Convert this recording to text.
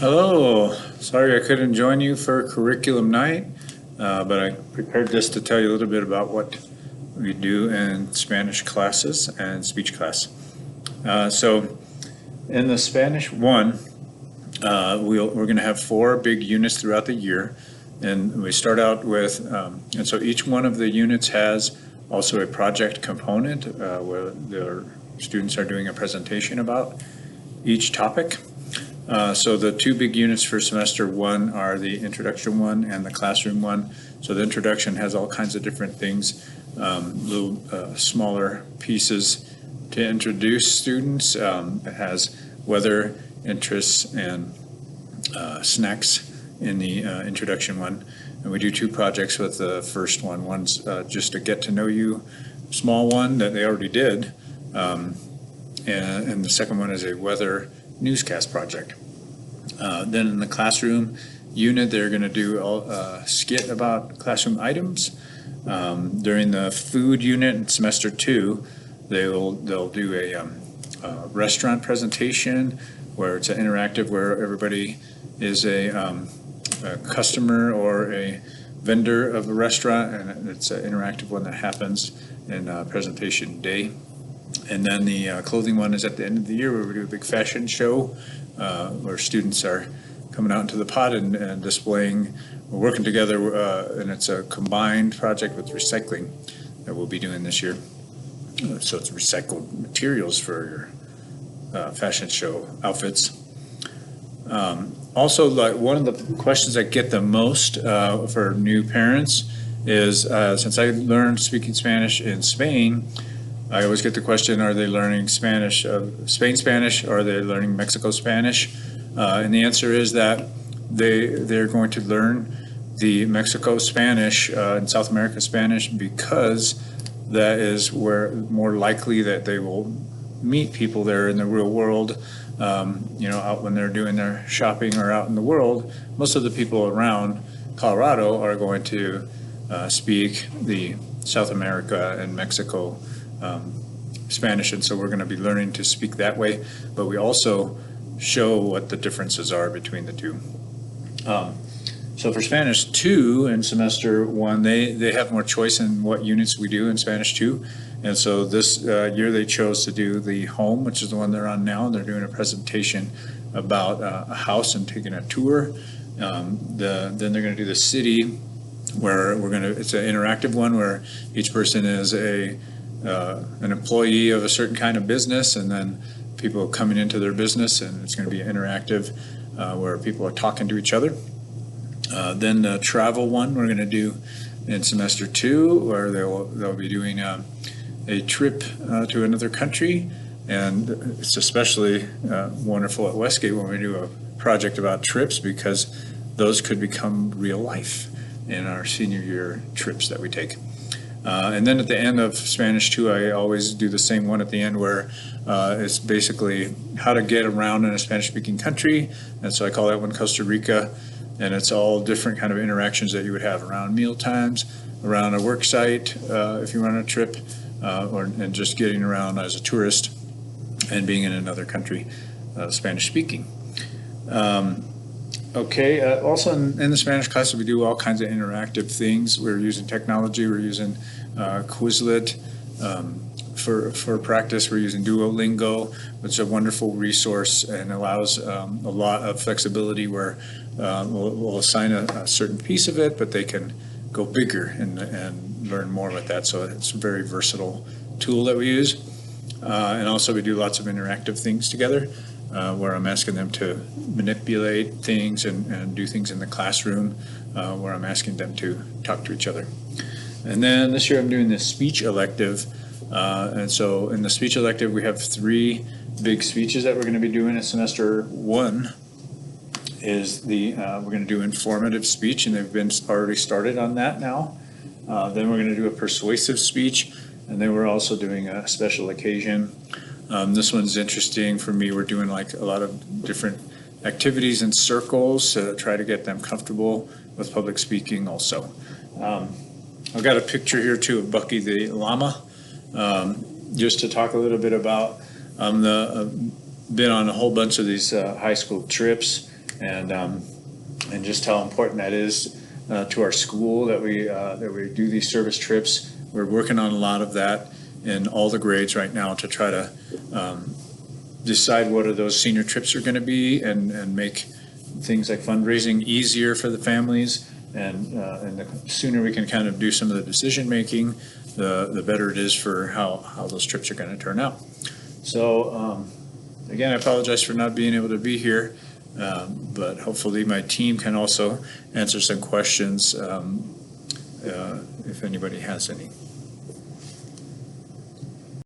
Hello. Sorry I couldn't join you for curriculum night, but I prepared this to tell you a little bit about what we do in Spanish classes and speech class. So in the Spanish one, we're going to have 4 big units throughout the year. And we start out with, and so each one of the units has also a project component where the students are doing a presentation about each topic. So the 2 big units for semester 1 are the introduction one and the classroom one. So the introduction has all kinds of different things, little smaller pieces to introduce students. It has weather, interests, and snacks in the introduction one. And we do 2 projects with the first one. One's just a get to know you small one that they already did. And the second one is a weather newscast project. Then in the classroom unit, they're going to do a skit about classroom items. During the food unit in semester 2, they'll do a restaurant presentation where it's an interactive, where everybody is a customer or a vendor of a restaurant, and it's an interactive one that happens in presentation day. And then the clothing one is at the end of the year, where we do a big fashion show where students are coming out into the pod and displaying. We're working together, and it's a combined project with recycling that we'll be doing this year. So it's recycled materials for your fashion show outfits. Also, like, one of the questions I get the most for new parents is, since I learned speaking Spanish in Spain, I always get the question, are they learning Spanish, Spain Spanish, or are they learning Mexico Spanish? And the answer is that they're going to learn the Mexico Spanish and South America Spanish, because that is where more likely that they will meet people there in the real world. Out when they're doing their shopping or out in the world, most of the people around Colorado are going to speak the South America and Mexico Spanish, and so we're going to be learning to speak that way, but we also show what the differences are between the two. So for Spanish 2 in semester 1, they have more choice in what units we do in Spanish 2, and so this year they chose to do the home, which is the one they're on now, and they're doing a presentation about a house and taking a tour. Then they're going to do the city, where it's an interactive one where each person is an employee of a certain kind of business, and then people coming into their business, and it's going to be interactive where people are talking to each other. Then the travel one we're going to do in semester 2, where they'll be doing a trip to another country, and it's especially wonderful at Westgate when we do a project about trips, because those could become real life in our senior year trips that we take. And then at the end of Spanish 2, I always do the same one at the end, where it's basically how to get around in a Spanish-speaking country. And so I call that one Costa Rica. And it's all different kind of interactions that you would have around meal times, around a work site, if you're on a trip, and just getting around as a tourist and being in another country, Spanish-speaking. Also in the Spanish class, we do all kinds of interactive things. We're using technology. We're using Quizlet for practice. We're using Duolingo, which is a wonderful resource and allows a lot of flexibility, where we'll assign a certain piece of it, but they can go bigger and learn more with that. So it's a very versatile tool that we use. And also we do lots of interactive things together, where I'm asking them to manipulate things and do things in the classroom, where I'm asking them to talk to each other. And then this year I'm doing this speech elective. And so in the speech elective, we have 3 big speeches that we're going to be doing in semester 1. Is we're going to do informative speech, and they've been already started on that now. Then we're going to do a persuasive speech, and then we're also doing a special occasion. This one's interesting for me. We're doing like a lot of different activities in circles to try to get them comfortable with public speaking also. I've got a picture here too of Bucky the llama, just to talk a little bit about been on a whole bunch of these high school trips, and just how important that is to our school that we do these service trips. We're working on a lot of that in all the grades right now to try to decide what are those senior trips are going to be, and make things like fundraising easier for the families. And the sooner we can kind of do some of the decision making, the better it is for how those trips are going to turn out. So again, I apologize for not being able to be here, but hopefully my team can also answer some questions if anybody has any.